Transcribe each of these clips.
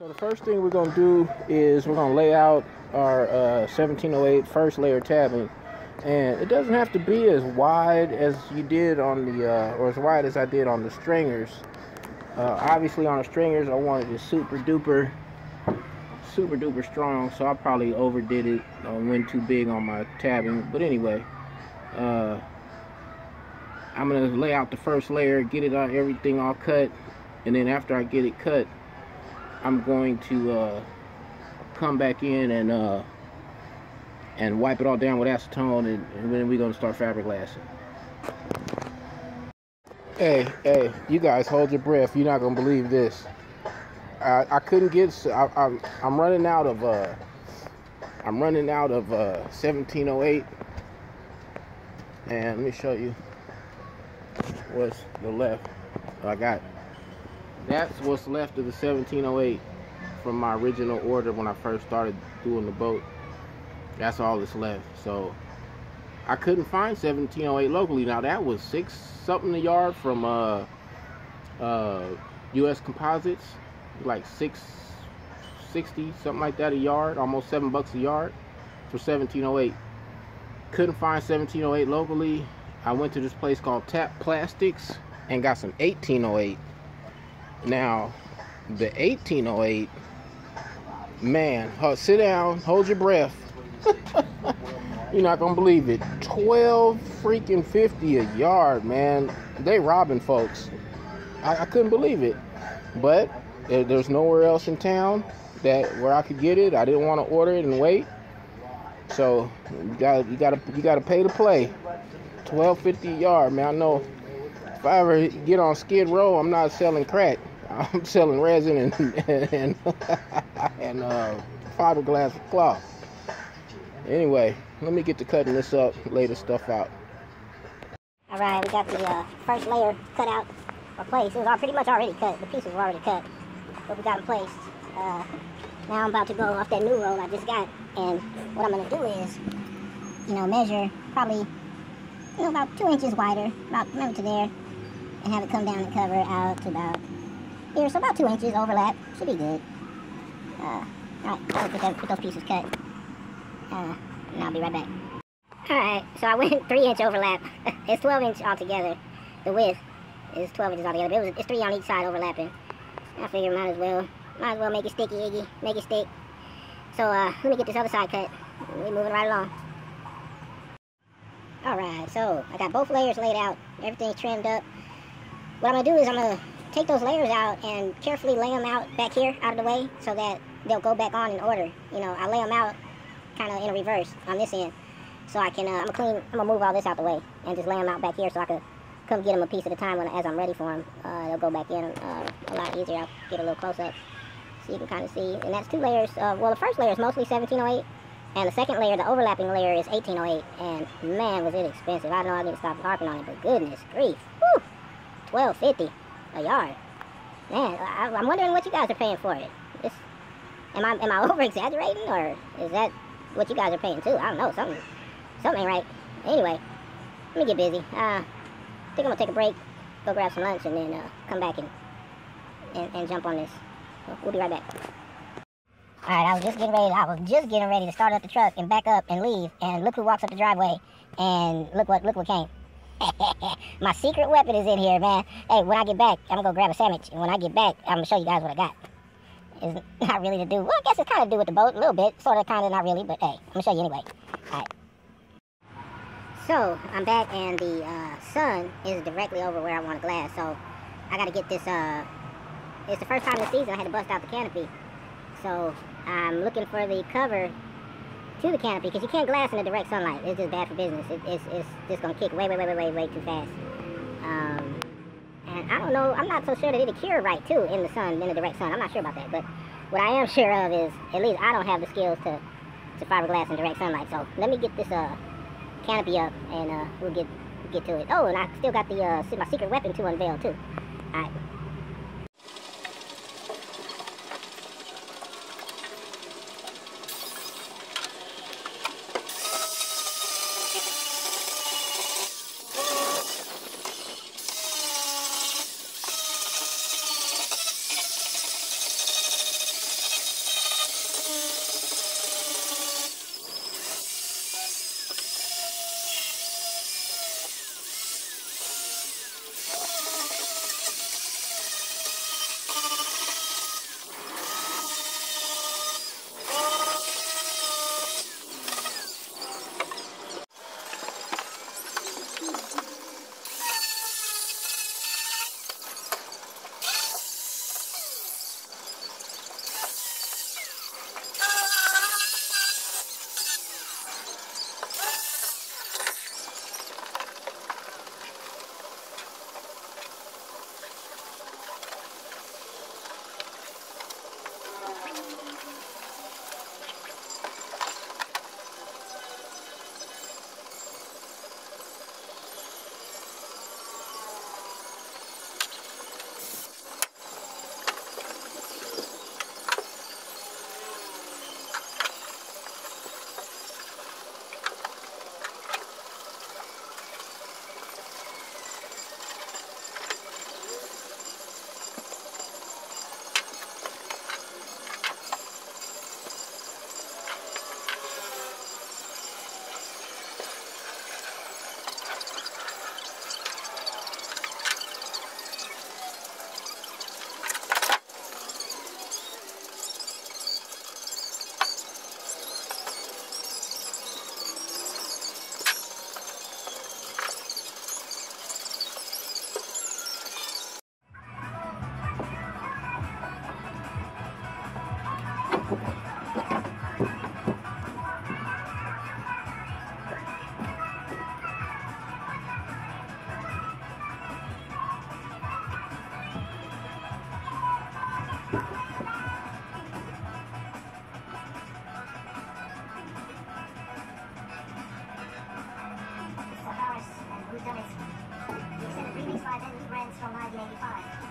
So the first thing we're going to do is we're going to lay out our 1708 first layer tabbing. And it doesn't have to be as wide as you did on the, or as wide as I did on the stringers. Obviously on the stringers I wanted it super duper strong, so I probably overdid it, went too big on my tabbing. But anyway, I'm going to lay out the first layer, get it out, everything all cut, and then after I get it cut, I'm going to come back in and wipe it all down with acetone, and then we're going to start fiberglassing. Hey, you guys hold your breath. You're not going to believe this. I couldn't get, I'm running out of 1708, and let me show you what's the left. I got, that's what's left of the 1708 from my original order when I first started doing the boat. That's all that's left. So I couldn't find 1708 locally. Now that was $6 something a yard from US Composites, like $6.60 something like that a yard, almost $7 a yard for 1708. Couldn't find 1708 locally. I went to this place called Tap Plastics and got some 1808. Now the 1808, man, sit down, hold your breath. You're not gonna believe it. 12 freaking 50 a yard, man. They robbing folks. I couldn't believe it. But there's nowhere else in town where I could get it. I didn't want to order it and wait. So you gotta pay to play. 12.50 a yard, man. I know if I ever get on Skid Row, I'm not selling crack. I'm selling resin and fiberglass cloth. Anyway, let me get to cutting this up, lay this stuff out. Alright, we got the first layer cut out, or placed. It was pretty much already cut. The pieces were already cut, but we got them placed. Now I'm about to go off that new roll I just got, and what I'm going to do is, measure probably, about 2 inches wider, about to there, and have it come down and cover out to about here. So about 2 inches overlap, should be good. Alright, I'll get those pieces cut. And I'll be right back. Alright, so I went 3 inch overlap. It's 12 inch altogether. The width is 12 inches altogether, but it's 3 on each side overlapping. I figure might as well make it sticky, Iggy, make it stick. So let me get this other side cut. We're moving right along. Alright, so I got both layers laid out, everything's trimmed up. What I'm gonna do is I'm gonna take those layers out and carefully lay them out back here out of the way so that they'll go back on in order. I lay them out kind of in a reverse on this end, so I can I'm gonna move all this out the way and just lay them out back here so I can come get them a piece at a time as I'm ready for them. They'll go back in a lot easier. I'll get a little close up so you can kind of see. And that's 2 layers. Well, the first layer is mostly 1708, and the second layer, the overlapping layer, is 1808. And man, was it expensive. I know I need to stop harping on it, but goodness grief, whew, $12.50 a yard. Man, I'm wondering what you guys are paying for it. Am I over exaggerating, or is that what you guys are paying too? I don't know, something ain't right. Anyway, let me get busy. I think I'm gonna take a break, go grab some lunch, and then come back and jump on this. So we'll be right back. Alright, I was just getting ready to start up the truck and back up and leave, and look who walks up the driveway, and look what came. My secret weapon is in here, man. Hey, when I get back, I'm gonna go grab a sandwich, and when I get back, I'm gonna show you guys what I got. It's not really to do, well, I guess it's kind of to do with the boat, a little bit, sort of, kind of, not really, but hey, I'm gonna show you anyway. Alright. So, I'm back, and the sun is directly over where I want to glass, so I gotta get this, it's the first time this season I had to bust out the canopy, so I'm looking for the cover to the canopy, because you can't glass in the direct sunlight. It's just bad for business. It's just gonna kick way too fast. And I don't know, I'm not so sure that it'll cure right too in the sun, in the direct sun. I'm not sure about that, but what I am sure of is, at least I don't have the skills to fiberglass in direct sunlight. So let me get this canopy up, and we'll get to it. Oh, and I still got the my secret weapon to unveil too. All right. Who's done it? The extended remix by then Brands from 1985.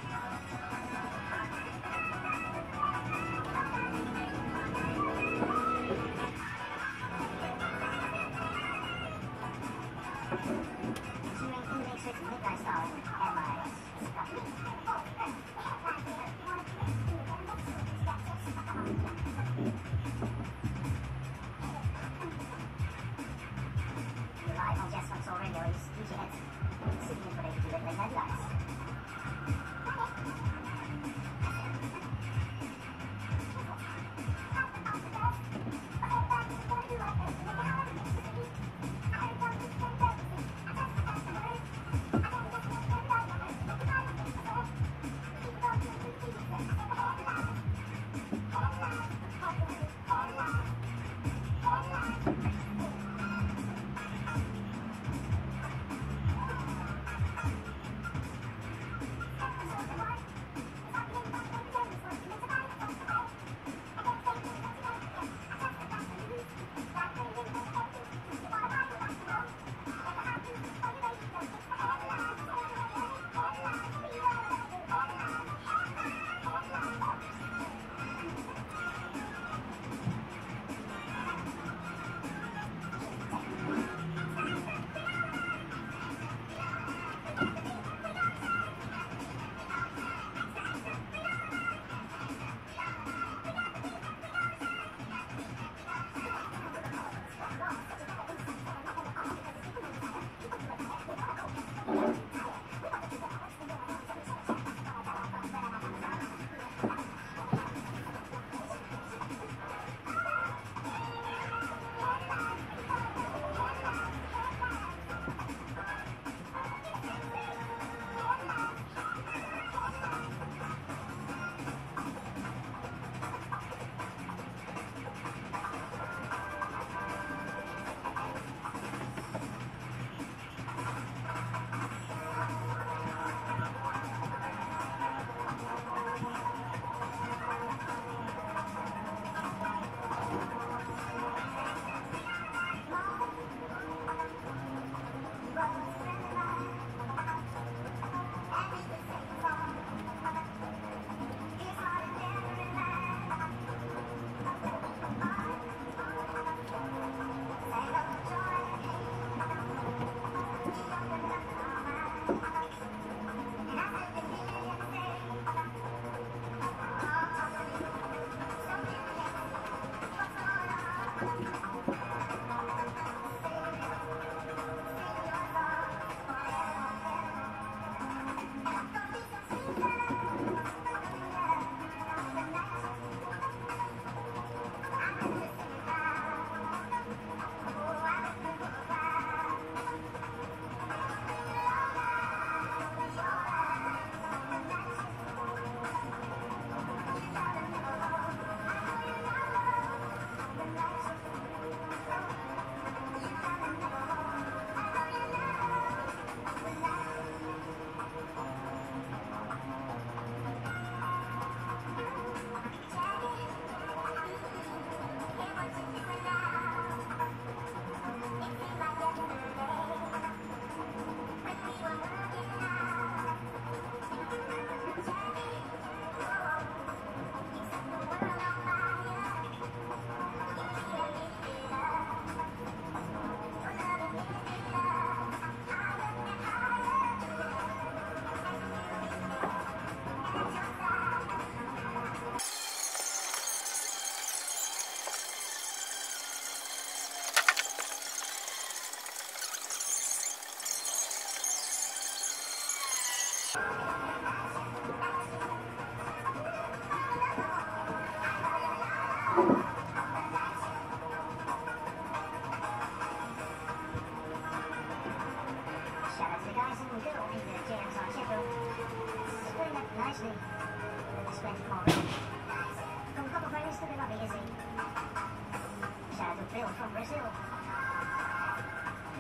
Brazil.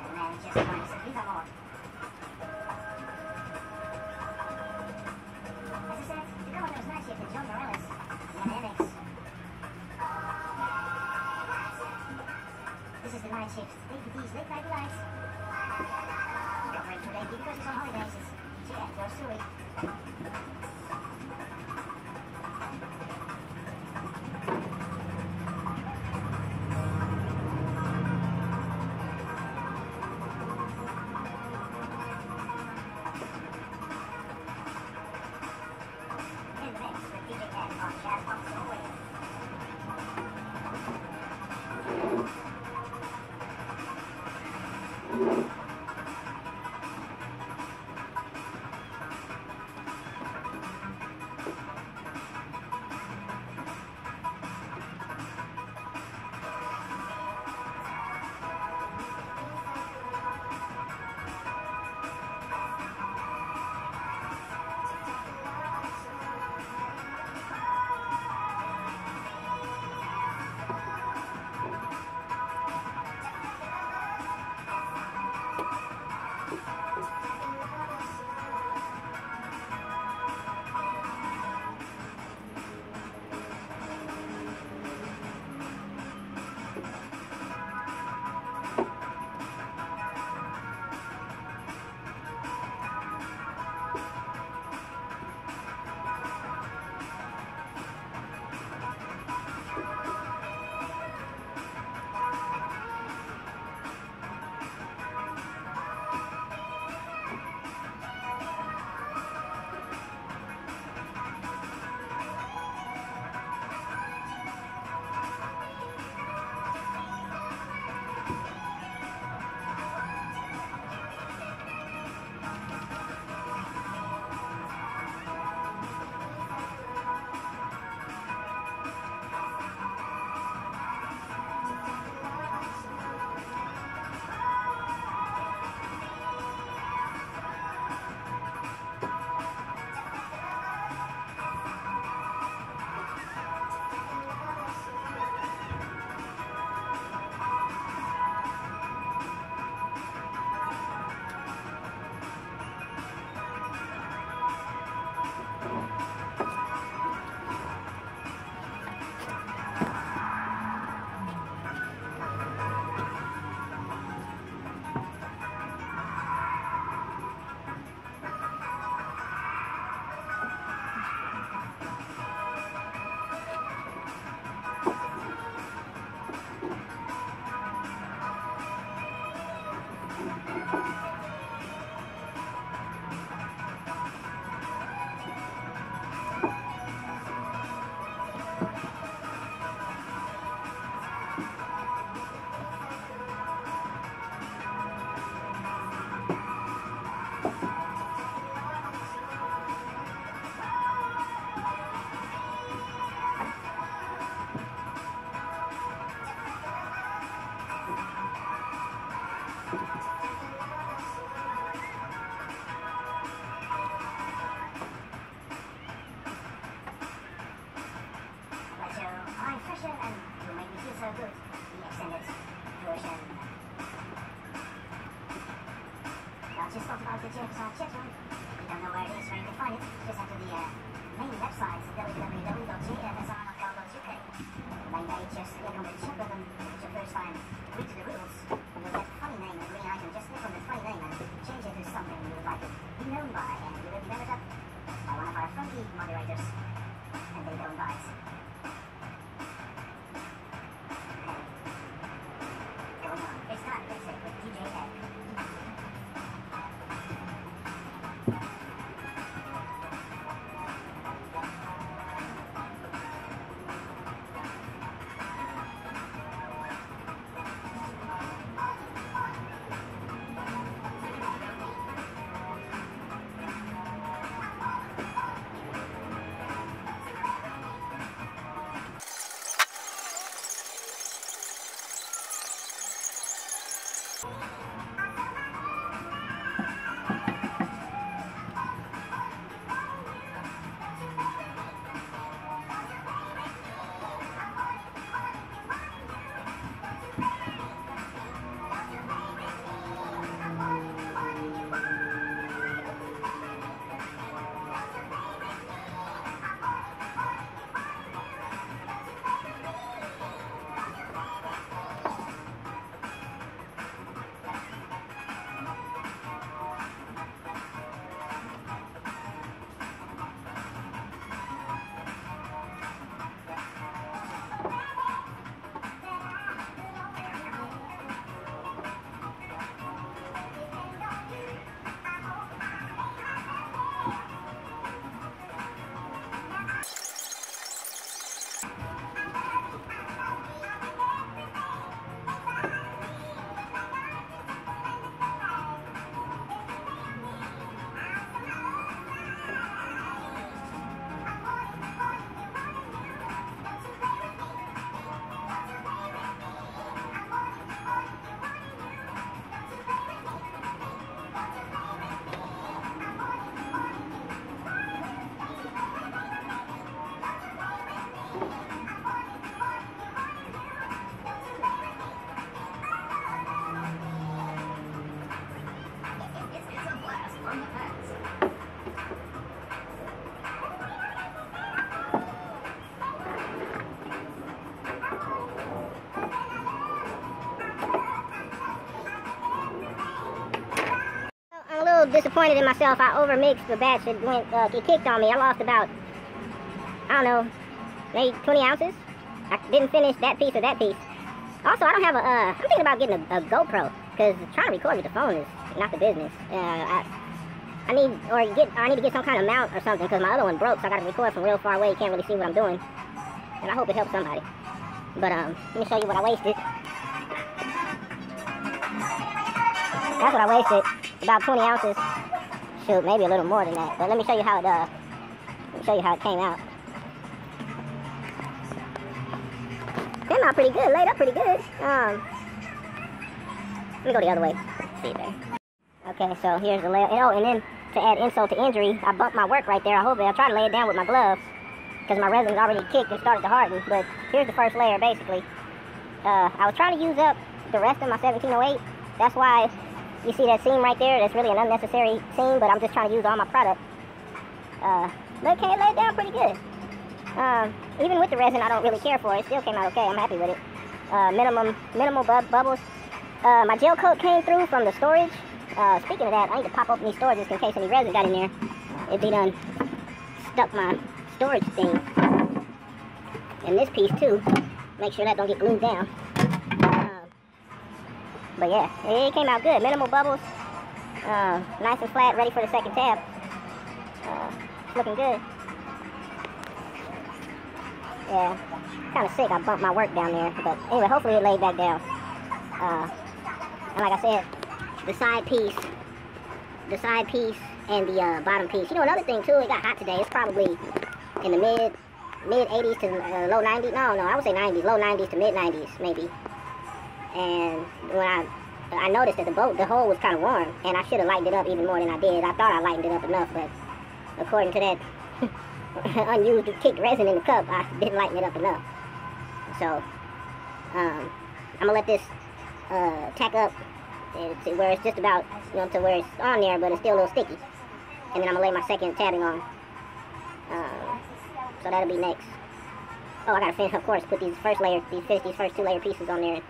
And then just wanted to viva more. As I said, to go on those night shift in John Morales, and MX. This is the night shift. DVD's late night lights. Don't wait for late because it's on holidays. It's yours truly. just thought about the chip one. If you don't know where it is, where you can find it, just head to the main website, www.jfsr.co.uk. Then they just click on the chip button, it's your first time, read the rules, and you'll get a funny name, a green item. Just click on the funny name and change it to something you would like to be known by, and you will be membered up by one of our funky moderators, and they don't buy it. Going on. It's time, let's say, with DJ Egg. little disappointed in myself. I overmixed the batch. It kicked on me. I lost about, I don't know, maybe 20 ounces. I didn't finish that piece or that piece. Also, I don't have I'm thinking about getting a GoPro, because trying to record with the phone is not the business. I need to get some kind of mount or something, because my other one broke, so I got to record from real far away. You can't really see what I'm doing, and I hope it helps somebody. But let me show you what I wasted. That's what I wasted, about 20 ounces. Shoot, maybe a little more than that. But let me show you how it came out. Came out pretty good, laid up pretty good. Let me go the other way. See it better. Okay, so here's the layer. Oh, and then to add insult to injury, I bumped my work right there. I'll try to lay it down with my gloves, because my resin's already kicked and started to harden. But here's the first layer, basically. I was trying to use up the rest of my 1708. That's why you see that seam right there. That's really an unnecessary seam, but I'm just trying to use all my product. But okay, it laid down pretty good. Even with the resin, I don't really care for it. It still came out okay. I'm happy with it. Minimal bubbles. My gel coat came through from the storage. Speaking of that, I need to pop open these storages in case any resin got in there. If they done stuck my storage thing. And this piece too. Make sure that don't get glued down. But yeah, it came out good. Minimal bubbles. Nice and flat, ready for the second tab. It's looking good. Yeah, kind of sick. I bumped my work down there. But anyway, hopefully it laid back down. And like I said, the side piece and the bottom piece. You know, another thing too, it got hot today. It's probably in the mid 80s to low 90s. No, I would say 90s, low 90s to mid 90s maybe. And when I noticed that the hole was kind of warm, and I should have lightened it up even more than I did. I thought I lightened it up enough, but according to that unused kicked resin in the cup, I didn't lighten it up enough. So I'm gonna let this tack up to where it's just about, you know, to where it's on there, but it's still a little sticky. And then I'm gonna lay my second tabbing on. So that'll be next. Oh, I gotta finish, of course, put these first 2 layer pieces on there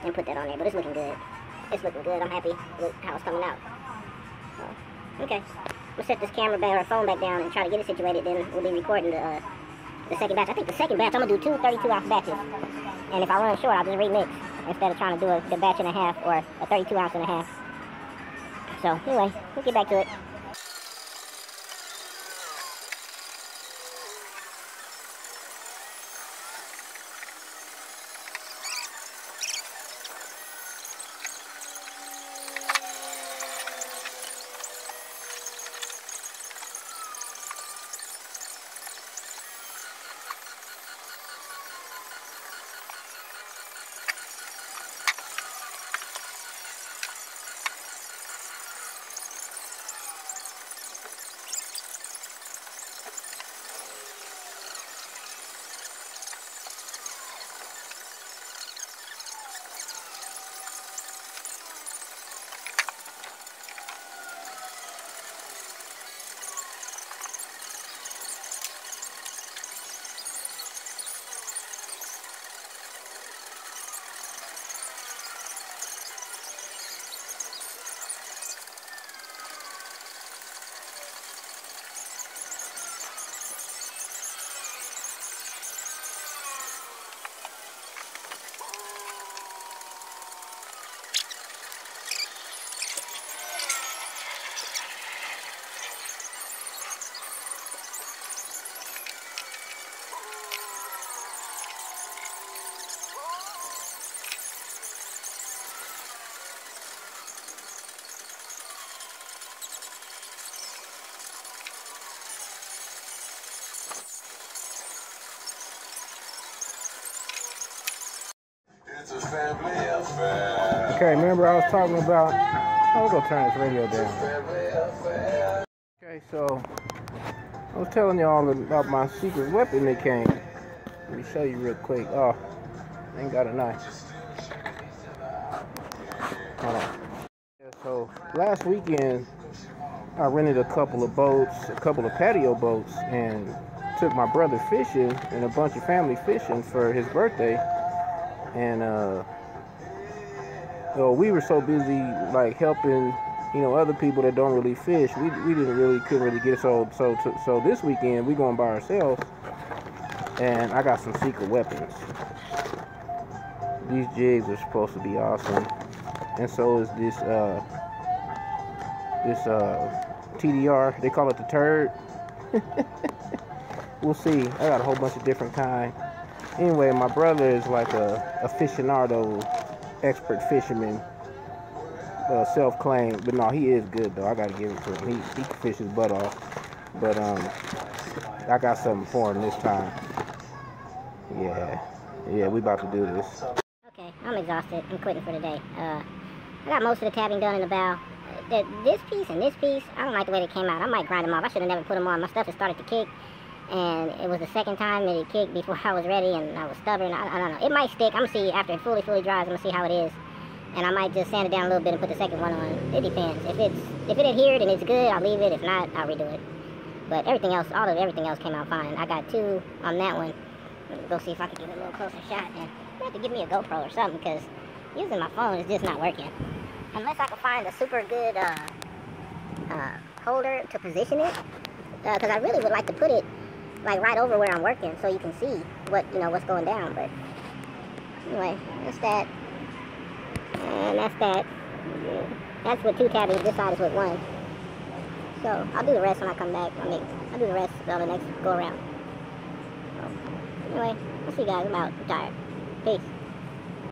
and put that on there. But it's looking good. It's looking good. I'm happy with how it's coming out. So, okay. I'm gonna set this camera back, or phone back down, and try to get it situated. Then we'll be recording the second batch. I think the second batch, I'm gonna do 2 32-ounce batches. And if I run short, I'll just remix instead of trying to do the batch and a half or a 32-ounce and a half. So anyway, we'll get back to it. Okay, remember I was talking about, we're gonna turn this radio down. Okay, so I was telling y'all about my secret weapon that came. Let me show you real quick. Oh, I ain't got a knife. Hold on. Yeah, so last weekend I rented a couple of boats, a couple of patio boats, and took my brother fishing and a bunch of family fishing for his birthday. And we were so busy like helping you know, other people that don't really fish, we couldn't really get it. So this weekend we going by ourselves, and I got some secret weapons. These jigs are supposed to be awesome, and so is this TDR. They call it the turd. We'll see. I got a whole bunch of different kinds. Anyway, my brother is like a aficionado, expert fisherman, self-claimed. But no, he is good though. I gotta give it to him. He can fish his butt off. But I got something for him this time. Yeah, we about to do this. Okay, I'm exhausted. I'm quitting for the day. I got most of the tabbing done in the bow. This piece and this piece, I don't like the way they came out. I might grind them off. I should have never put them on. My stuff has started to kick, and it was the second time that it kicked before I was ready, and I was stubborn. I don't know. It might stick. I'm going to see after it fully dries. I'm going to see how it is, and I might just sand it down a little bit and put the second one on. It depends. If it adhered and it's good, I'll leave it. If not, I'll redo it. But everything else came out fine. I got 2 on that one. Let me go see if I can get a little closer shot. And you have to give me a GoPro or something, because using my phone is just not working. Unless I can find a super good holder to position it, because I really would like to put it like right over where I'm working, so you can see what's going down. But anyway, that's that, and that's that. That's with 2 tabbies. This side is with 1. So I'll do the rest when I come back. I'll do the rest on the next go around. So, anyway, I'll see you guys. I'm tired. Peace.